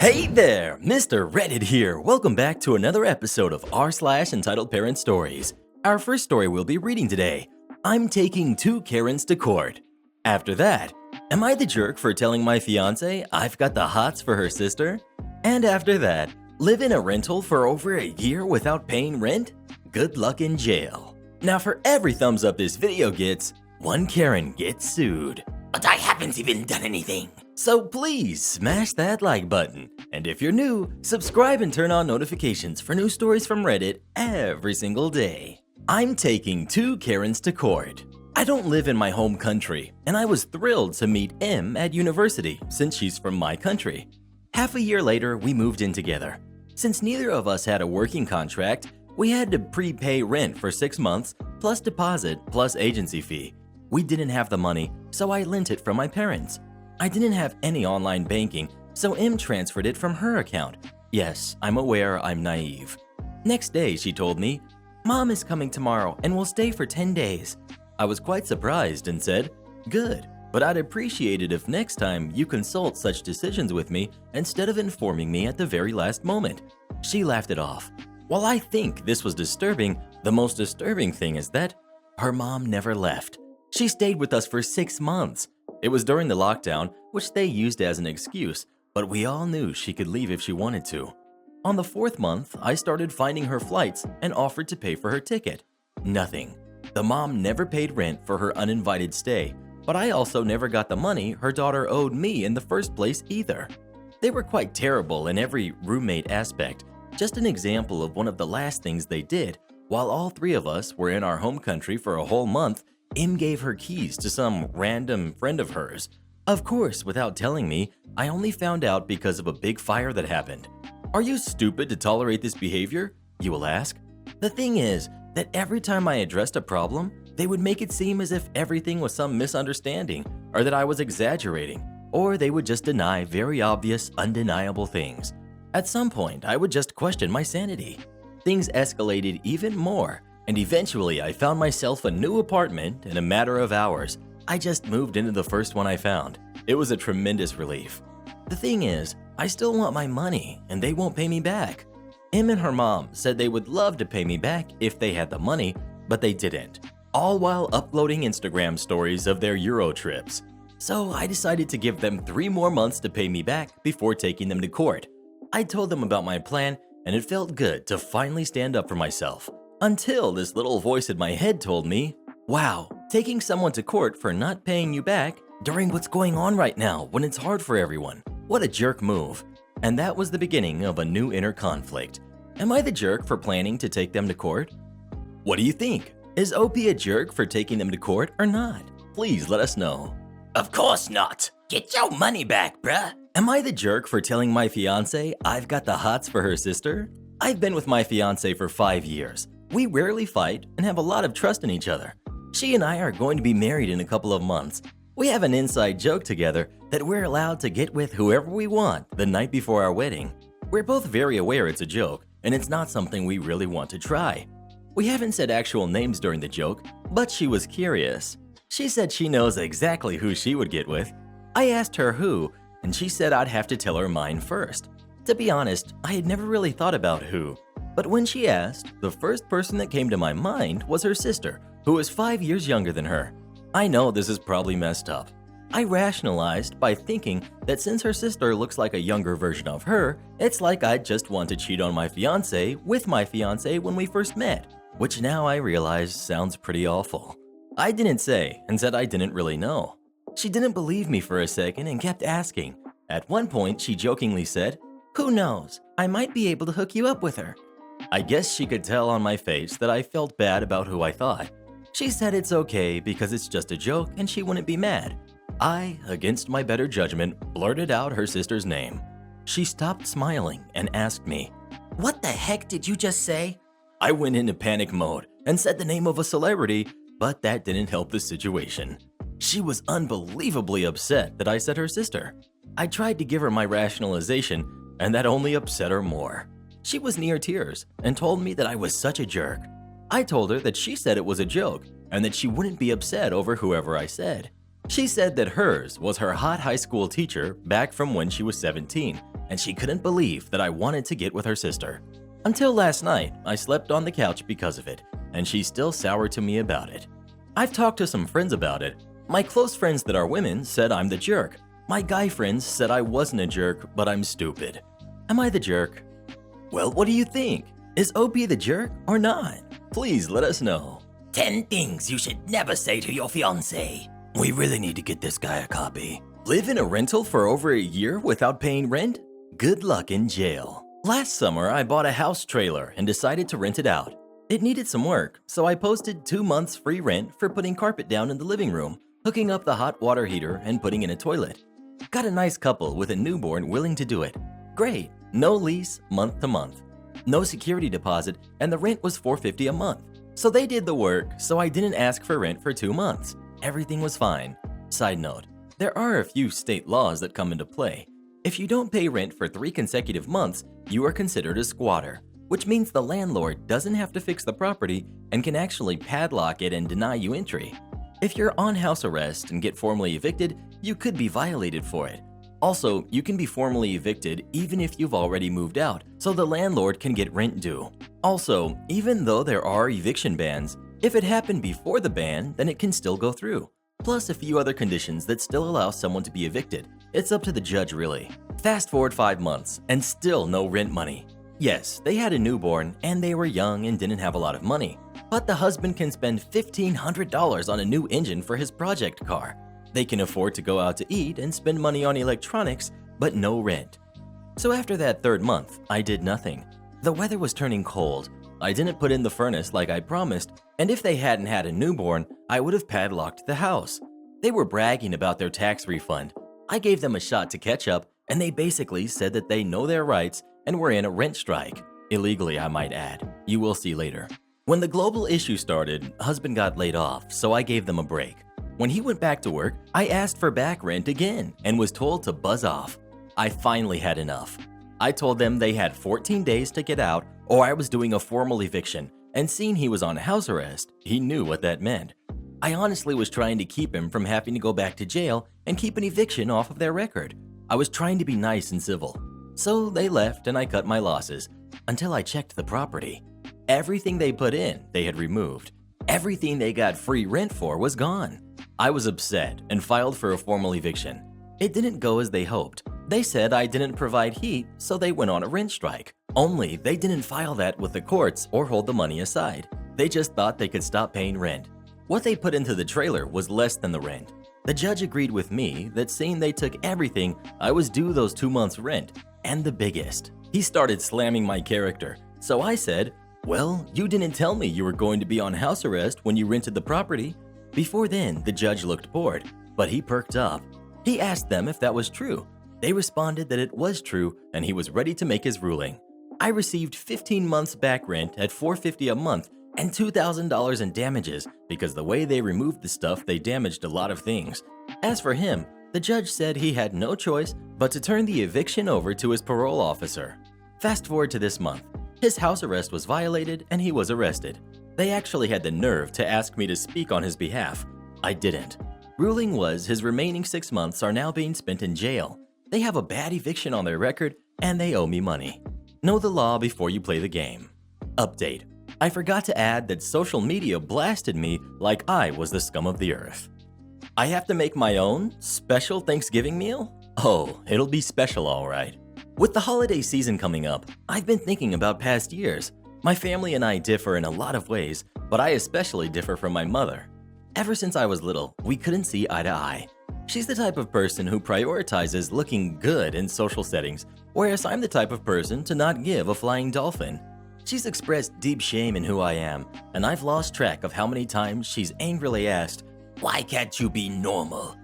Hey there, Mr. Reddit here. Welcome back to another episode of r/entitled Parent Stories. Our first story we'll be reading today, I'm taking two Karens to court. After that, am I the jerk for telling my fiance I've got the hots for her sister? And after that, live in a rental for over a year without paying rent? Good luck in jail. Now for every thumbs up this video gets, one Karen gets sued. But I haven't even done anything. So please smash that like button. And if you're new, subscribe and turn on notifications for new stories from Reddit every single day. I'm taking two Karens to court. I don't live in my home country, and I was thrilled to meet Em at university since she's from my country. Half a year later, we moved in together. Since neither of us had a working contract, we had to prepay rent for 6 months, plus deposit, plus agency fee. We didn't have the money, so I lent it from my parents. I didn't have any online banking, so Em transferred it from her account. Yes, I'm aware I'm naive. Next day, she told me, "Mom is coming tomorrow and will stay for 10 days. I was quite surprised and said, "Good, but I'd appreciate it if next time you consult such decisions with me instead of informing me at the very last moment." She laughed it off. While I think this was disturbing, the most disturbing thing is that her mom never left. She stayed with us for 6 months. It was during the lockdown, which they used as an excuse, but we all knew she could leave if she wanted to. On the 4th month, I started finding her flights and offered to pay for her ticket. Nothing. The mom never paid rent for her uninvited stay, but I also never got the money her daughter owed me in the first place either. They were quite terrible in every roommate aspect. Just an example of one of the last things they did. While all three of us were in our home country for a whole month, Em gave her keys to some random friend of hers. Of course, without telling me, I only found out because of a big fire that happened. Are you stupid to tolerate this behavior? You will ask. The thing is that every time I addressed a problem, they would make it seem as if everything was some misunderstanding, or that I was exaggerating, or they would just deny very obvious, undeniable things. At some point, I would just question my sanity. Things escalated even more. And eventually, I found myself a new apartment in a matter of hours. I just moved into the first one I found. It was a tremendous relief. The thing is, I still want my money, and they won't pay me back. Em and her mom said they would love to pay me back if they had the money, but they didn't. All while uploading Instagram stories of their Euro trips. So I decided to give them 3 more months to pay me back before taking them to court. I told them about my plan, and it felt good to finally stand up for myself. Until this little voice in my head told me, wow, taking someone to court for not paying you back during what's going on right now when it's hard for everyone. What a jerk move. And that was the beginning of a new inner conflict. Am I the jerk for planning to take them to court? What do you think? Is OP a jerk for taking them to court or not? Please let us know. Of course not. Get your money back, bruh. Am I the jerk for telling my fiance I've got the hots for her sister? I've been with my fiance for 5 years. We rarely fight and have a lot of trust in each other. She and I are going to be married in a couple of months. We have an inside joke together that we're allowed to get with whoever we want the night before our wedding. We're both very aware it's a joke, and it's not something we really want to try. We haven't said actual names during the joke, but she was curious. She said she knows exactly who she would get with. I asked her who, and she said I'd have to tell her mine first. To be honest, I had never really thought about who. But when she asked, the first person that came to my mind was her sister, who is 5 years younger than her. I know this is probably messed up. I rationalized by thinking that since her sister looks like a younger version of her, it's like I'd just want to cheat on my fiance with my fiance when we first met, which now I realize sounds pretty awful. I didn't say and said I didn't really know. She didn't believe me for a second and kept asking. At one point, she jokingly said, "Who knows? I might be able to hook you up with her." I guess she could tell on my face that I felt bad about who I thought. She said it's okay because it's just a joke and she wouldn't be mad. I, against my better judgment, blurted out her sister's name. She stopped smiling and asked me, "What the heck did you just say?" I went into panic mode and said the name of a celebrity, but that didn't help the situation. She was unbelievably upset that I said her sister. I tried to give her my rationalization, and that only upset her more. She was near tears and told me that I was such a jerk. I told her that she said it was a joke and that she wouldn't be upset over whoever I said. She said that hers was her hot high school teacher back from when she was 17 and she couldn't believe that I wanted to get with her sister. Until last night, I slept on the couch because of it, and she's still sour to me about it. I've talked to some friends about it. My close friends that are women said I'm the jerk. My guy friends said I wasn't a jerk, but I'm stupid. Am I the jerk? Well, what do you think? Is OP the jerk or not? Please let us know. 10 things you should never say to your fiancé. We really need to get this guy a copy. Live in a rental for over a year without paying rent? Good luck in jail. Last summer, I bought a house trailer and decided to rent it out. It needed some work, so I posted 2 months free rent for putting carpet down in the living room, hooking up the hot water heater, and putting in a toilet. Got a nice couple with a newborn willing to do it. Great, no lease, month to month. No security deposit, and the rent was $450 a month. So they did the work, so I didn't ask for rent for 2 months. Everything was fine. Side note, there are a few state laws that come into play. If you don't pay rent for 3 consecutive months, you are considered a squatter, which means the landlord doesn't have to fix the property and can actually padlock it and deny you entry. If you're on house arrest and get formally evicted, you could be violated for it. Also, you can be formally evicted even if you've already moved out, so the landlord can get rent due. Also, even though there are eviction bans, if it happened before the ban, then it can still go through. Plus a few other conditions that still allow someone to be evicted. It's up to the judge really. Fast forward 5 months, and still no rent money. Yes, they had a newborn, and they were young and didn't have a lot of money. But the husband can spend $1,500 on a new engine for his project car. They can afford to go out to eat and spend money on electronics, but no rent. So after that 3rd month, I did nothing. The weather was turning cold. I didn't put in the furnace like I promised, and if they hadn't had a newborn, I would have padlocked the house. They were bragging about their tax refund. I gave them a shot to catch up, and they basically said that they know their rights and were in a rent strike. Illegally, I might add. You will see later. When the global issue started, husband got laid off, so I gave them a break. When he went back to work, I asked for back rent again and was told to buzz off. I finally had enough. I told them they had 14 days to get out or I was doing a formal eviction, and seeing he was on house arrest, he knew what that meant. I honestly was trying to keep him from having to go back to jail and keep an eviction off of their record. I was trying to be nice and civil. So they left and I cut my losses until I checked the property. Everything they put in, they had removed. Everything they got free rent for was gone. I was upset and filed for a formal eviction. It didn't go as they hoped. They said I didn't provide heat, so they went on a rent strike. Only they didn't file that with the courts or hold the money aside. They just thought they could stop paying rent. What they put into the trailer was less than the rent. The judge agreed with me that seeing they took everything, I was due those 2 months' rent, and the biggest. He started slamming my character, so I said, "Well, you didn't tell me you were going to be on house arrest when you rented the property." Before then, the judge looked bored, but he perked up. He asked them if that was true. They responded that it was true and he was ready to make his ruling. I received 15 months back rent at $450 a month and $2,000 in damages because the way they removed the stuff, they damaged a lot of things. As for him, the judge said he had no choice but to turn the eviction over to his parole officer. Fast forward to this month. His house arrest was violated and he was arrested. They actually had the nerve to ask me to speak on his behalf. I didn't. Ruling was his remaining 6 months are now being spent in jail. They have a bad eviction on their record and they owe me money. Know the law before you play the game. Update. I forgot to add that social media blasted me like I was the scum of the earth. I have to make my own special Thanksgiving meal? Oh, it'll be special all right. With the holiday season coming up, I've been thinking about past years. My family and I differ in a lot of ways, but I especially differ from my mother. Ever since I was little, we couldn't see eye to eye. She's the type of person who prioritizes looking good in social settings, whereas I'm the type of person to not give a flying dolphin. She's expressed deep shame in who I am, and I've lost track of how many times she's angrily asked, "Why can't you be normal?"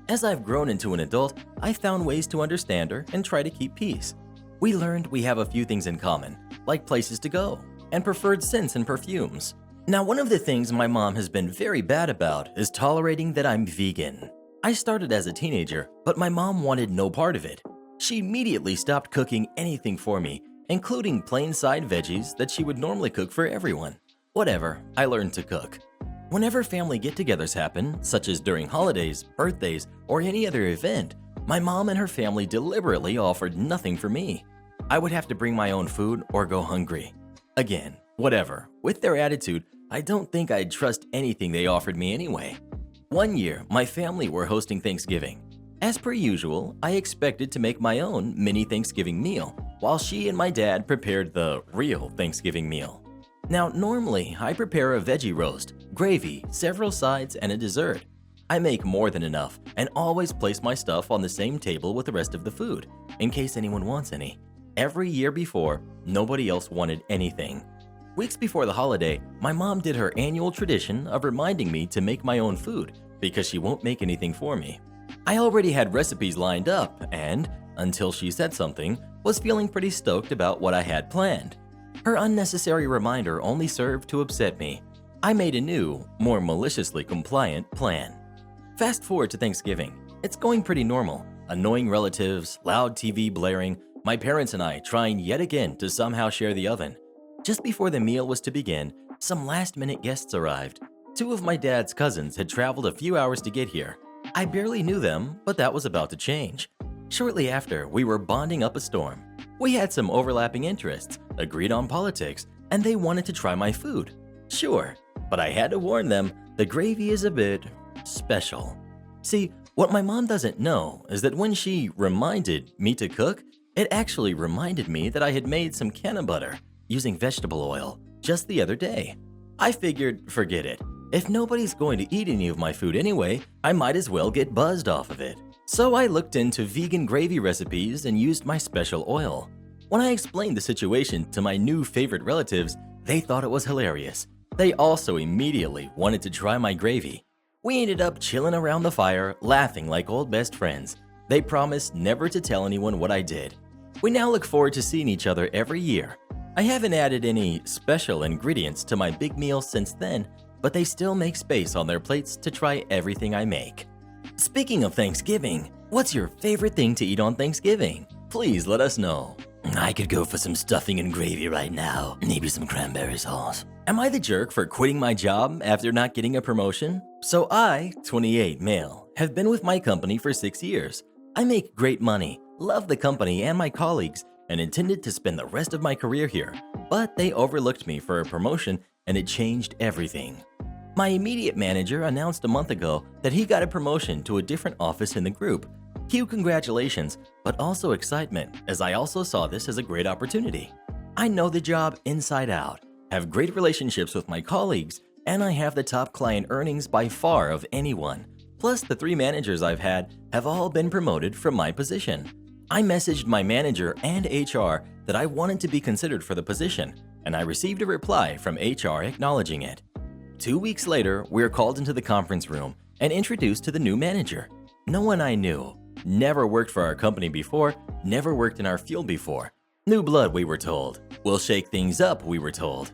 As I've grown into an adult, I've found ways to understand her and try to keep peace. We learned we have a few things in common, like places to go, and preferred scents and perfumes. Now, one of the things my mom has been very bad about is tolerating that I'm vegan. I started as a teenager, but my mom wanted no part of it. She immediately stopped cooking anything for me, including plain side veggies that she would normally cook for everyone. Whatever, I learned to cook. Whenever family get-togethers happen, such as during holidays, birthdays, or any other event, My mom and her family deliberately offered nothing for me. I would have to bring my own food or go hungry. Again, whatever. With their attitude, I don't think I'd trust anything they offered me anyway. One year, my family were hosting Thanksgiving. As per usual, I expected to make my own mini Thanksgiving meal, while she and my dad prepared the real Thanksgiving meal. Now, normally, I prepare a veggie roast, gravy, several sides, and a dessert. I make more than enough and always place my stuff on the same table with the rest of the food, in case anyone wants any. Every year before, nobody else wanted anything. Weeks before the holiday, my mom did her annual tradition of reminding me to make my own food because she won't make anything for me. I already had recipes lined up and, until she said something, was feeling pretty stoked about what I had planned. Her unnecessary reminder only served to upset me. I made a new, more maliciously compliant plan. Fast forward to Thanksgiving. It's going pretty normal. Annoying relatives, loud TV blaring, my parents and I trying yet again to somehow share the oven. Just before the meal was to begin, some last-minute guests arrived. Two of my dad's cousins had traveled a few hours to get here. I barely knew them, but that was about to change. Shortly after, we were bonding up a storm. We had some overlapping interests, agreed on politics, and they wanted to try my food. Sure, but I had to warn them, the gravy is a bit special. See, what my mom doesn't know is that when she reminded me to cook, it actually reminded me that I had made some canna butter using vegetable oil just the other day. I figured, forget it. If nobody's going to eat any of my food anyway, I might as well get buzzed off of it. So I looked into vegan gravy recipes and used my special oil. When I explained the situation to my new favorite relatives, they thought it was hilarious. They also immediately wanted to try my gravy. We ended up chilling around the fire, laughing like old best friends. They promised never to tell anyone what I did. We now look forward to seeing each other every year. I haven't added any special ingredients to my big meals since then, but they still make space on their plates to try everything I make. Speaking of Thanksgiving, what's your favorite thing to eat on Thanksgiving? Please let us know. I could go for some stuffing and gravy right now, maybe some cranberry sauce. Am I the jerk for quitting my job after not getting a promotion? So I, 28 male, have been with my company for 6 years. I make great money, love the company and my colleagues, and intended to spend the rest of my career here, but they overlooked me for a promotion and it changed everything. My immediate manager announced a month ago that he got a promotion to a different office in the group. Cue congratulations, but also excitement, as I also saw this as a great opportunity. I know the job inside out, have great relationships with my colleagues, and I have the top client earnings by far of anyone. Plus, the 3 managers I've had have all been promoted from my position. I messaged my manager and HR that I wanted to be considered for the position, and I received a reply from HR acknowledging it. 2 weeks later, we were called into the conference room and introduced to the new manager. No one I knew, never worked for our company before, never worked in our field before. New blood, we were told. We'll shake things up, we were told.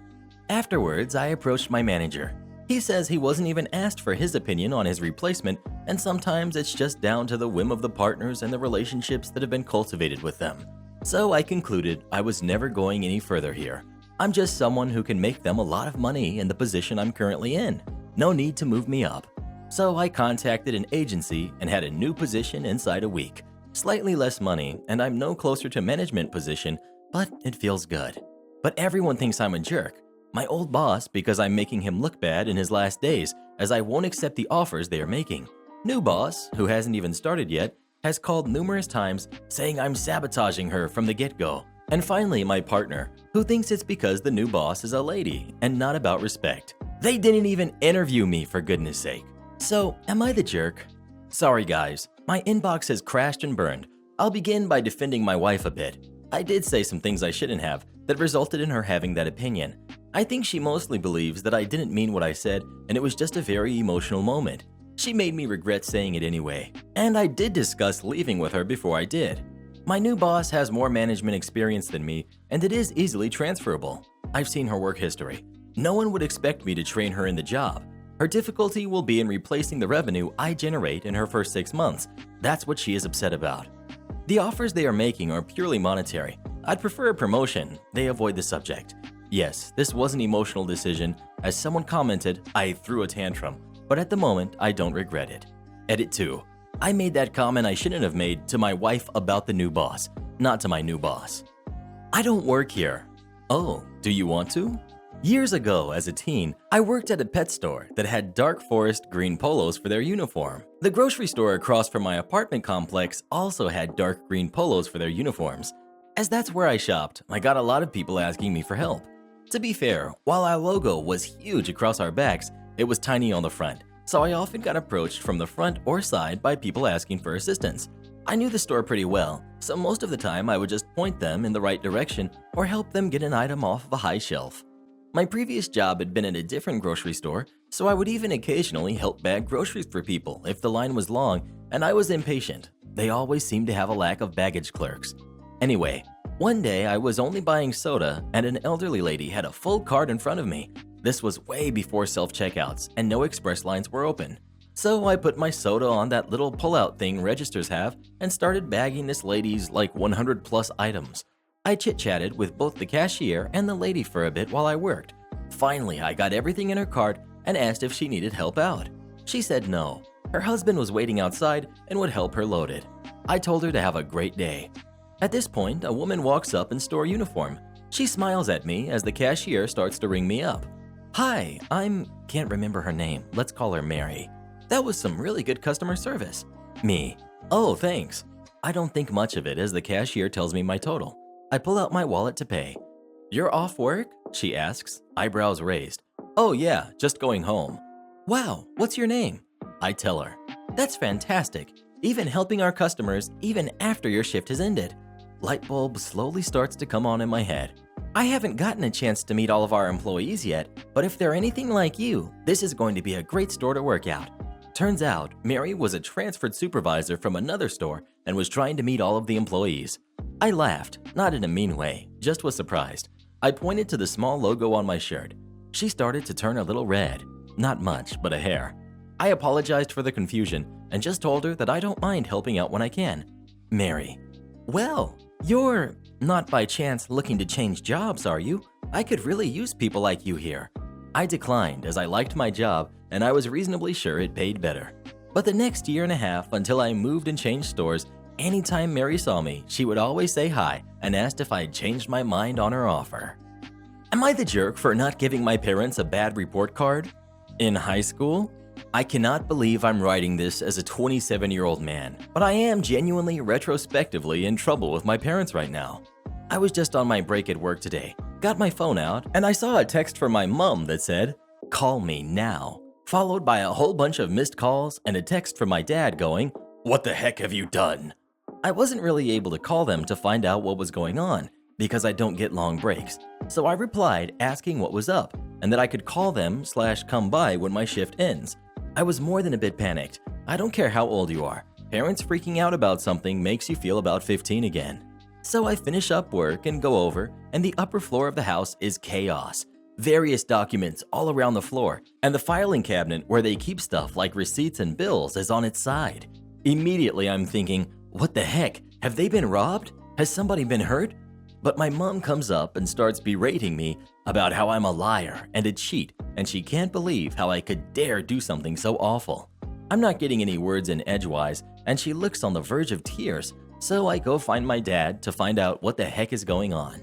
Afterwards, I approached my manager. He says he wasn't even asked for his opinion on his replacement, and sometimes it's just down to the whim of the partners and the relationships that have been cultivated with them. So I concluded I was never going any further here. I'm just someone who can make them a lot of money in the position I'm currently in. No need to move me up. So I contacted an agency and had a new position inside a week. Slightly less money, and I'm no closer to management position, but it feels good. But everyone thinks I'm a jerk. My old boss because I'm making him look bad in his last days, as I won't accept the offers they are making. New boss, who hasn't even started yet, has called numerous times saying I'm sabotaging her from the get-go. And finally, my partner, who thinks it's because the new boss is a lady and not about respect. They didn't even interview me, for goodness sake. So, am I the jerk? Sorry guys, my inbox has crashed and burned. I'll begin by defending my wife a bit. I did say some things I shouldn't have that resulted in her having that opinion. I think she mostly believes that I didn't mean what I said and it was just a very emotional moment. She made me regret saying it anyway, and I did discuss leaving with her before I did. My new boss has more management experience than me, and it is easily transferable. I've seen her work history. No one would expect me to train her in the job. Her difficulty will be in replacing the revenue I generate in her first 6 months. That's what she is upset about. The offers they are making are purely monetary. I'd prefer a promotion. They avoid the subject. Yes, this was an emotional decision. As someone commented, I threw a tantrum, but at the moment, I don't regret it. Edit 2. I made that comment I shouldn't have made to my wife about the new boss, not to my new boss. I don't work here. Oh, do you want to? Years ago, as a teen, I worked at a pet store that had dark forest green polos for their uniform. The grocery store across from my apartment complex also had dark green polos for their uniforms. As that's where I shopped, I got a lot of people asking me for help. To be fair, while our logo was huge across our backs, it was tiny on the front, so I often got approached from the front or side by people asking for assistance. I knew the store pretty well, so most of the time I would just point them in the right direction or help them get an item off of a high shelf. My previous job had been at a different grocery store, so I would even occasionally help bag groceries for people if the line was long and I was impatient. They always seemed to have a lack of baggage clerks. Anyway, one day I was only buying soda and an elderly lady had a full cart in front of me. This was way before self-checkouts and no express lines were open. So I put my soda on that little pull-out thing registers have and started bagging this lady's like 100 plus items. I chit-chatted with both the cashier and the lady for a bit while I worked. Finally, I got everything in her cart and asked if she needed help out. She said no. Her husband was waiting outside and would help her load it. I told her to have a great day. At this point, a woman walks up in store uniform. She smiles at me as the cashier starts to ring me up. Hi, can't remember her name. Let's call her Mary. That was some really good customer service. Me. Oh, thanks. I don't think much of it as the cashier tells me my total. I pull out my wallet to pay. You're off work? She asks, eyebrows raised. Oh yeah, just going home. Wow, what's your name? I tell her. That's fantastic. Even helping our customers even after your shift has ended. Light bulb slowly starts to come on in my head. I haven't gotten a chance to meet all of our employees yet, but if they're anything like you, this is going to be a great store to work at. Turns out, Mary was a transferred supervisor from another store and was trying to meet all of the employees. I laughed, not in a mean way, just was surprised. I pointed to the small logo on my shirt. She started to turn a little red. Not much, but a hair. I apologized for the confusion and just told her that I don't mind helping out when I can. Mary. Well, you're not by chance looking to change jobs, are you? I could really use people like you here. I declined as I liked my job and I was reasonably sure it paid better. But the next year and a half until I moved and changed stores, anytime Mary saw me, she would always say hi and asked if I'd changed my mind on her offer. Am I the jerk for not giving my parents a bad report card? In high school? I cannot believe I'm writing this as a 27-year-old man, but I am genuinely retrospectively in trouble with my parents right now. I was just on my break at work today, got my phone out, and I saw a text from my mom that said, "Call me now," followed by a whole bunch of missed calls and a text from my dad going, "What the heck have you done?" I wasn't really able to call them to find out what was going on because I don't get long breaks, so I replied asking what was up and that I could call them/come by when my shift ends. I was more than a bit panicked. I don't care how old you are. Parents freaking out about something makes you feel about 15 again. So I finish up work and go over, and the upper floor of the house is chaos. Various documents all around the floor, and the filing cabinet where they keep stuff like receipts and bills is on its side. Immediately I'm thinking, what the heck? Have they been robbed? Has somebody been hurt? But my mom comes up and starts berating me about how I'm a liar and a cheat, and she can't believe how I could dare do something so awful. I'm not getting any words in edgewise, and she looks on the verge of tears, so I go find my dad to find out what the heck is going on.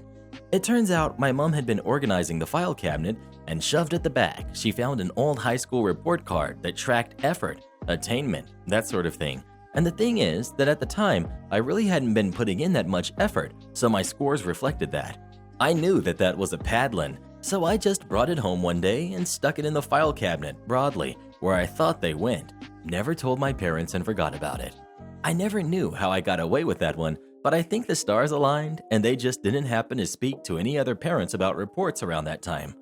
It turns out my mom had been organizing the file cabinet, and shoved at the back she found an old high school report card that tracked effort, attainment, that sort of thing. And the thing is that at the time, I really hadn't been putting in that much effort, so my scores reflected that. I knew that that was a paddlin', so I just brought it home one day and stuck it in the file cabinet broadly, where I thought they went. Never told my parents and forgot about it. I never knew how I got away with that one, but I think the stars aligned and they just didn't happen to speak to any other parents about reports around that time.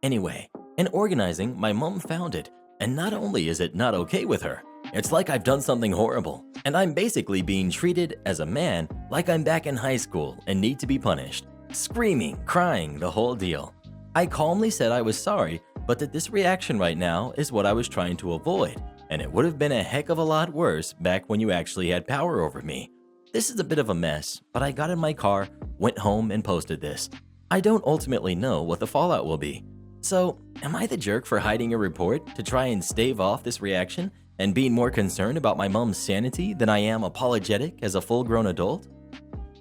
Anyway, in organizing, my mom found it, and not only is it not okay with her, it's like I've done something horrible, and I'm basically being treated as a man like I'm back in high school and need to be punished. Screaming, crying, the whole deal. I calmly said I was sorry, but that this reaction right now is what I was trying to avoid, and it would have been a heck of a lot worse back when you actually had power over me. This is a bit of a mess, but I got in my car, went home, and posted this. I don't ultimately know what the fallout will be. So, am I the jerk for hiding a report to try and stave off this reaction and being more concerned about my mom's sanity than I am apologetic as a full-grown adult?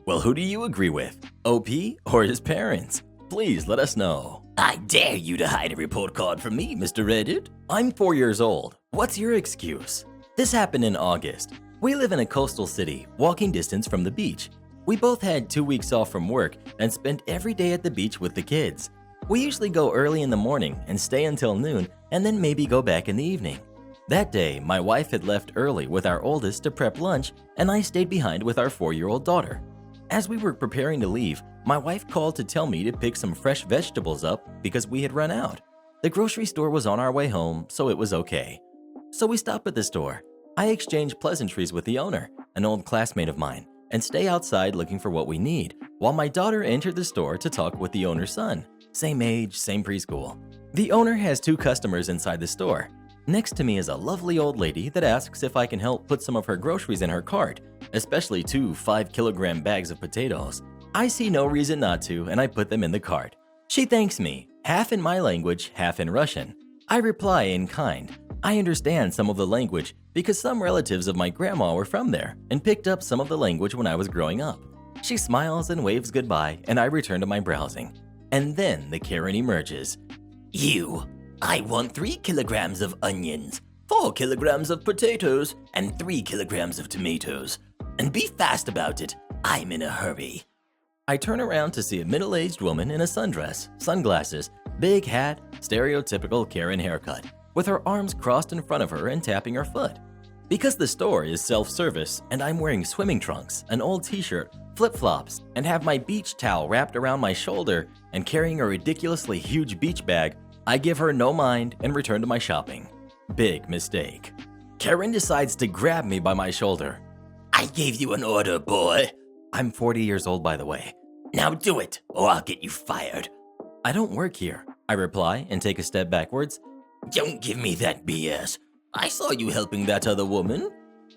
Well, who do you agree with? OP or his parents? Please let us know. I dare you to hide a report card from me, Mr. Reddit. I'm 4 years old. What's your excuse? This happened in August. We live in a coastal city, walking distance from the beach. We both had 2 weeks off from work and spent every day at the beach with the kids. We usually go early in the morning and stay until noon and then maybe go back in the evening. That day, my wife had left early with our oldest to prep lunch and I stayed behind with our 4-year-old daughter. As we were preparing to leave, my wife called to tell me to pick some fresh vegetables up because we had run out. The grocery store was on our way home, so it was okay. So we stopped at the store. I exchanged pleasantries with the owner, an old classmate of mine, and stay outside looking for what we need, while my daughter entered the store to talk with the owner's son. Same age, same preschool. The owner has 2 customers inside the store. Next to me is a lovely old lady that asks if I can help put some of her groceries in her cart, especially 2 5-kilogram bags of potatoes. I see no reason not to, and I put them in the cart. She thanks me, half in my language, half in Russian. I reply in kind. I understand some of the language because some relatives of my grandma were from there and picked up some of the language when I was growing up. She smiles and waves goodbye, and I return to my browsing. And then the Karen emerges. I want 3 kilograms of onions, 4 kilograms of potatoes, and 3 kilograms of tomatoes. And be fast about it. I'm in a hurry. I turn around to see a middle-aged woman in a sundress, sunglasses, big hat, stereotypical Karen haircut, with her arms crossed in front of her and tapping her foot. Because the store is self-service and I'm wearing swimming trunks, an old t-shirt, flip-flops, and have my beach towel wrapped around my shoulder and carrying a ridiculously huge beach bag, I give her no mind and return to my shopping. Big mistake. Karen decides to grab me by my shoulder. I gave you an order, boy. I'm 40 years old, by the way. Now do it, or I'll get you fired. I don't work here, I reply and take a step backwards. Don't give me that BS. I saw you helping that other woman.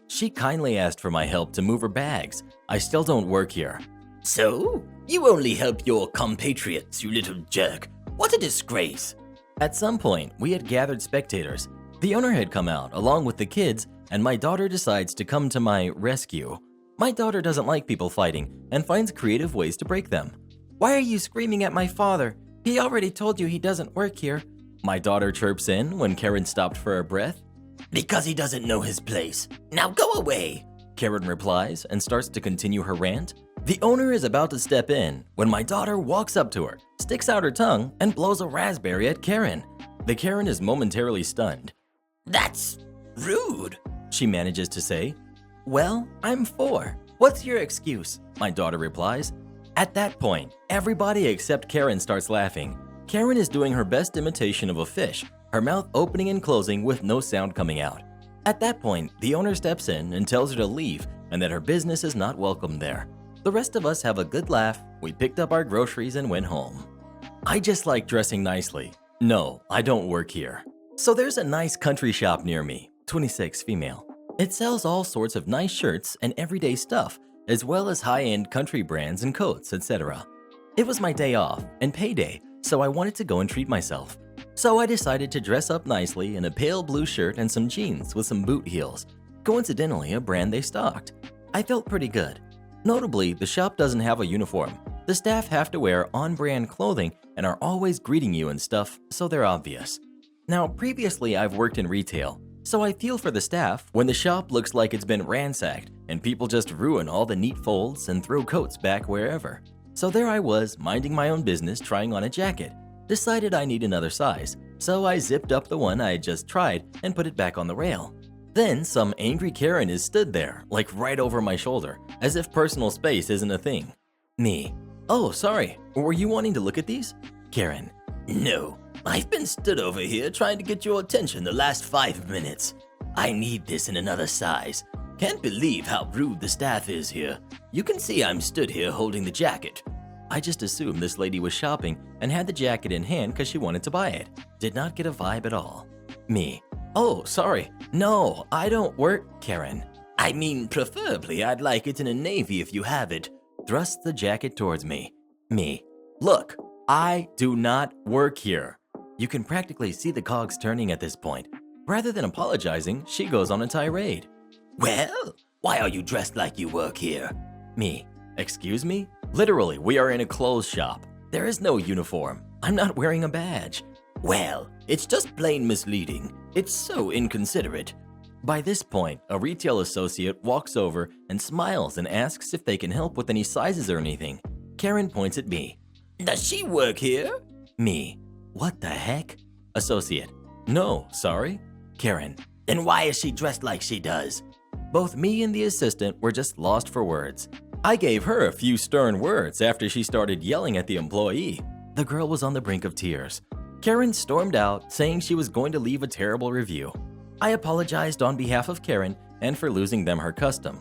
She kindly asked for my help to move her bags. I still don't work here. So? You only help your compatriots, you little jerk. What a disgrace. At some point, we had gathered spectators. The owner had come out along with the kids, and my daughter decides to come to my rescue. My daughter doesn't like people fighting and finds creative ways to break them. Why are you screaming at my father? He already told you he doesn't work here. My daughter chirps in when Karen stopped for a breath. Because he doesn't know his place. Now go away, Karen replies and starts to continue her rant. The owner is about to step in when my daughter walks up to her, sticks out her tongue, and blows a raspberry at Karen. The Karen is momentarily stunned. That's rude, she manages to say. Well, I'm 4. What's your excuse? My daughter replies. At that point, everybody except Karen starts laughing. Karen is doing her best imitation of a fish, her mouth opening and closing with no sound coming out. At that point, the owner steps in and tells her to leave and that her business is not welcome there. The rest of us have a good laugh, we picked up our groceries and went home. I just like dressing nicely. No, I don't work here. So there's a nice country shop near me, 26 female. It sells all sorts of nice shirts and everyday stuff, as well as high-end country brands and coats, etc. It was my day off and payday, so I wanted to go and treat myself. So I decided to dress up nicely in a pale blue shirt and some jeans with some boot heels, coincidentally a brand they stocked. I felt pretty good. Notably, the shop doesn't have a uniform. The staff have to wear on-brand clothing and are always greeting you and stuff, so they're obvious. Now, previously I've worked in retail, so I feel for the staff when the shop looks like it's been ransacked and people just ruin all the neat folds and throw coats back wherever. So there I was, minding my own business, trying on a jacket. Decided I need another size, so I zipped up the one I had just tried and put it back on the rail. Then some angry Karen is stood there, like right over my shoulder, as if personal space isn't a thing. Me. Oh, sorry, were you wanting to look at these? Karen. No, I've been stood over here trying to get your attention the last 5 minutes. I need this in another size. Can't believe how rude the staff is here. You can see I'm stood here holding the jacket. I just assumed this lady was shopping and had the jacket in hand because she wanted to buy it. Did not get a vibe at all. Me. Oh, sorry. No, I don't work, Karen. I mean, preferably I'd like it in a navy if you have it. Thrusts the jacket towards me. Me. Look, I do not work here. You can practically see the cogs turning at this point. Rather than apologizing, she goes on a tirade. Well, why are you dressed like you work here? Me. Excuse me? Literally, we are in a clothes shop. There is no uniform. I'm not wearing a badge. Well, it's just plain misleading. It's so inconsiderate. By this point, a retail associate walks over and smiles and asks if they can help with any sizes or anything. Karen points at me. Does she work here? Me. What the heck? Associate. No, sorry. Karen. Then why is she dressed like she does? Both me and the assistant were just lost for words. I gave her a few stern words after she started yelling at the employee. The girl was on the brink of tears. Karen stormed out, saying she was going to leave a terrible review. I apologized on behalf of Karen and for losing them her custom.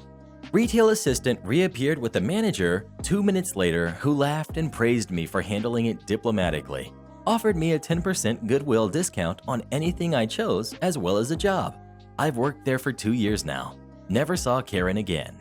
Retail assistant reappeared with the manager 2 minutes later, who laughed and praised me for handling it diplomatically. Offered me a 10% goodwill discount on anything I chose, as well as a job. I've worked there for 2 years now. Never saw Karen again.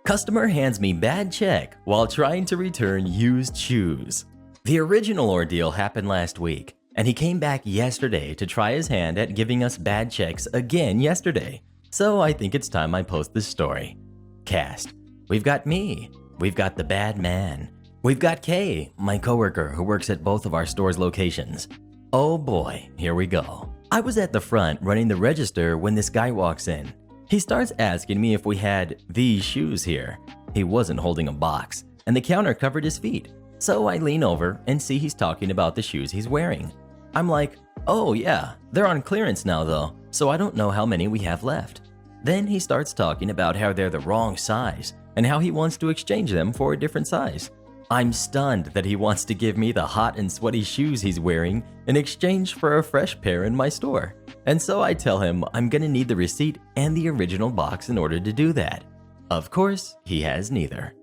Customer hands me bad check while trying to return used shoes. The original ordeal happened last week, and he came back yesterday to try his hand at giving us bad checks again yesterday. So I think it's time I post this story. Cast. We've got me. We've got the bad man. We've got Kay, my coworker who works at both of our store's locations. Oh boy, here we go. I was at the front running the register when this guy walks in. He starts asking me if we had these shoes here. He wasn't holding a box, and the counter covered his feet. So I lean over and see he's talking about the shoes he's wearing. I'm like, oh yeah, they're on clearance now though, so I don't know how many we have left. Then he starts talking about how they're the wrong size and how he wants to exchange them for a different size. I'm stunned that he wants to give me the hot and sweaty shoes he's wearing in exchange for a fresh pair in my store. And so I tell him I'm gonna need the receipt and the original box in order to do that. Of course, he has neither.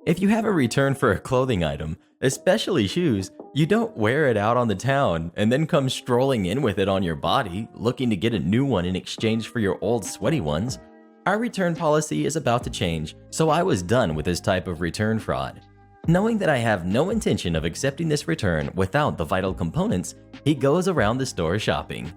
If you have a return for a clothing item, especially shoes, you don't wear it out on the town and then come strolling in with it on your body, looking to get a new one in exchange for your old sweaty ones. Our return policy is about to change, so I was done with this type of return fraud. Knowing that I have no intention of accepting this return without the vital components, he goes around the store shopping.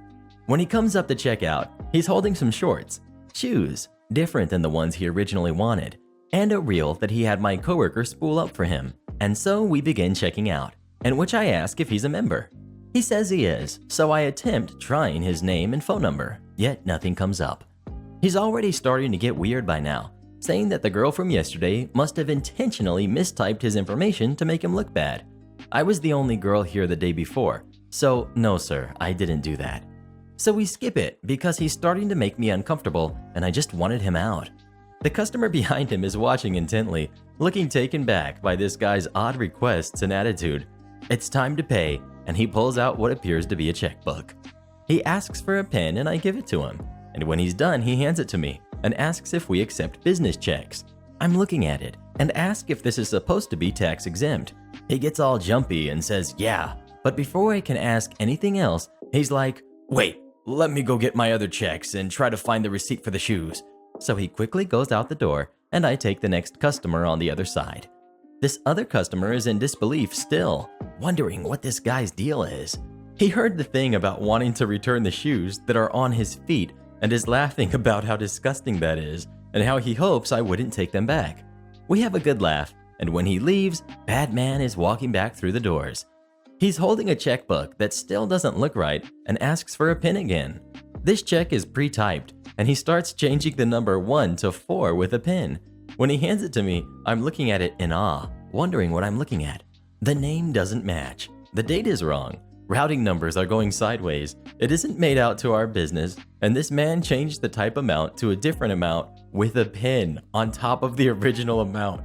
When he comes up to check out, he's holding some shorts, shoes, different than the ones he originally wanted, and a reel that he had my coworker spool up for him. And so we begin checking out, in which I ask if he's a member. He says he is, so I attempt trying his name and phone number, yet nothing comes up. He's already starting to get weird by now, saying that the girl from yesterday must have intentionally mistyped his information to make him look bad. I was the only girl here the day before, so no sir, I didn't do that. So we skip it because he's starting to make me uncomfortable and I just wanted him out. The customer behind him is watching intently, looking taken back by this guy's odd requests and attitude. It's time to pay, and he pulls out what appears to be a checkbook. He asks for a pen and I give it to him, and when he's done he hands it to me and asks if we accept business checks. I'm looking at it and ask if this is supposed to be tax exempt. He gets all jumpy and says yeah, but before I can ask anything else, he's like, wait, let me go get my other checks and try to find the receipt for the shoes. So he quickly goes out the door and I take the next customer on the other side. This other customer is in disbelief still, wondering what this guy's deal is. He heard the thing about wanting to return the shoes that are on his feet and is laughing about how disgusting that is and how he hopes I wouldn't take them back. We have a good laugh, and when he leaves, Bad Man is walking back through the doors. He's holding a checkbook that still doesn't look right and asks for a pin again. This check is pre-typed, and he starts changing the number 1 to 4 with a pin. When he hands it to me, I'm looking at it in awe, wondering what I'm looking at. The name doesn't match. The date is wrong. Routing numbers are going sideways. It isn't made out to our business, and this man changed the type amount to a different amount with a pin on top of the original amount.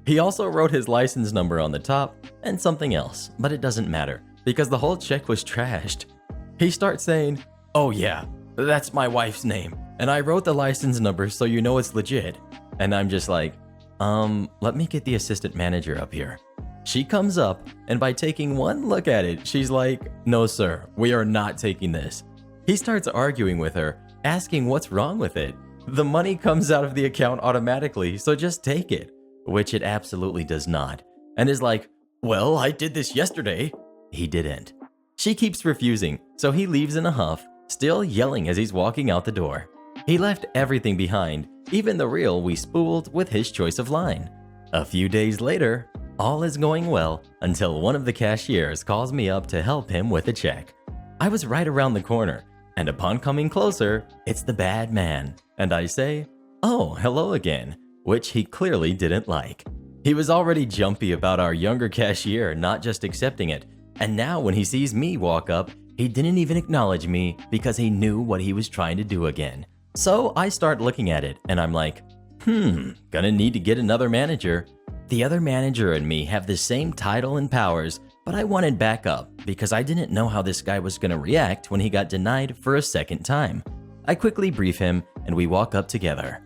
He also wrote his license number on the top and something else, but it doesn't matter because the whole check was trashed. He starts saying, oh yeah, that's my wife's name, and I wrote the license number so you know it's legit. And I'm just like, let me get the assistant manager up here. She comes up, and by taking one look at it, she's like, no sir, we are not taking this. He starts arguing with her, asking what's wrong with it. The money comes out of the account automatically, so just take it, which it absolutely does not, and is like, well, I did this yesterday. He didn't. She keeps refusing, so he leaves in a huff, still yelling as he's walking out the door. He left everything behind, even the reel we spooled with his choice of line. A few days later, all is going well until one of the cashiers calls me up to help him with a check. I was right around the corner, and upon coming closer, it's the bad man, and I say, "Oh, hello again," which he clearly didn't like. He was already jumpy about our younger cashier not just accepting it, and now when he sees me walk up, he didn't even acknowledge me because he knew what he was trying to do again. So I start looking at it, and I'm like, gonna need to get another manager. The other manager and me have the same title and powers, but I wanted backup because I didn't know how this guy was gonna react when he got denied for a second time. I quickly brief him, and we walk up together.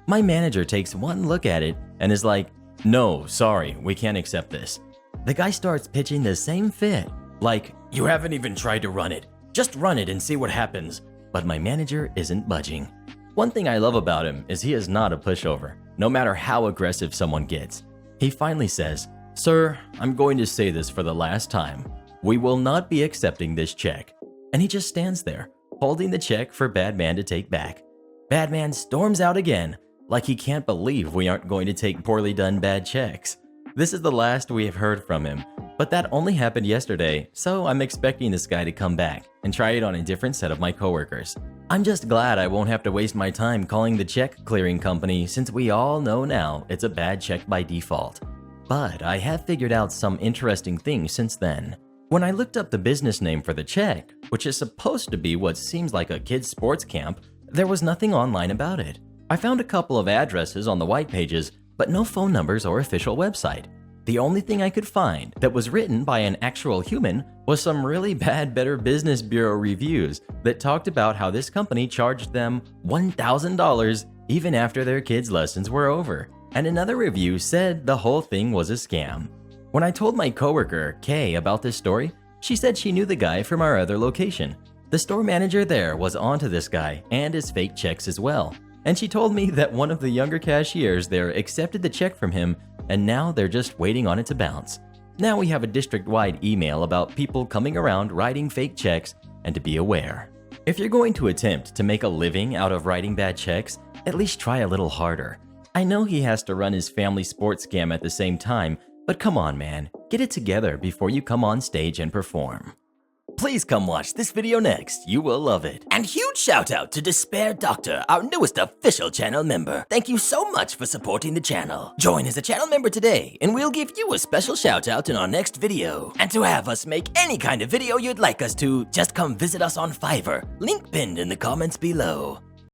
My manager takes one look at it and is like, "No, sorry, we can't accept this." The guy starts pitching the same fit, like, "You haven't even tried to run it. Just run it and see what happens." But my manager isn't budging. One thing I love about him is he is not a pushover, no matter how aggressive someone gets. He finally says, "Sir, I'm going to say this for the last time. We will not be accepting this check." And he just stands there, holding the check for Badman to take back. Badman storms out again, like he can't believe we aren't going to take poorly done bad checks. This is the last we have heard from him, but that only happened yesterday, so I'm expecting this guy to come back and try it on a different set of my coworkers. I'm just glad I won't have to waste my time calling the check clearing company since we all know now it's a bad check by default. But I have figured out some interesting things since then. When I looked up the business name for the check, which is supposed to be what seems like a kid's sports camp, there was nothing online about it. I found a couple of addresses on the white pages, but no phone numbers or official website. The only thing I could find that was written by an actual human was some really bad Better Business Bureau reviews that talked about how this company charged them $1,000 even after their kids' lessons were over. And another review said the whole thing was a scam. When I told my coworker, Kay, about this story, she said she knew the guy from our other location. The store manager there was onto this guy and his fake checks as well. And she told me that one of the younger cashiers there accepted the check from him, and now they're just waiting on it to bounce. Now we have a district-wide email about people coming around writing fake checks, and to be aware. If you're going to attempt to make a living out of writing bad checks, at least try a little harder. I know he has to run his family sports scam at the same time, but come on man, get it together before you come on stage and perform. Please come watch this video next, you will love it. And huge shout out to Despair Doctor, our newest official channel member. Thank you so much for supporting the channel. Join as a channel member today, and we'll give you a special shout out in our next video. And to have us make any kind of video you'd like us to, just come visit us on Fiverr, link pinned in the comments below.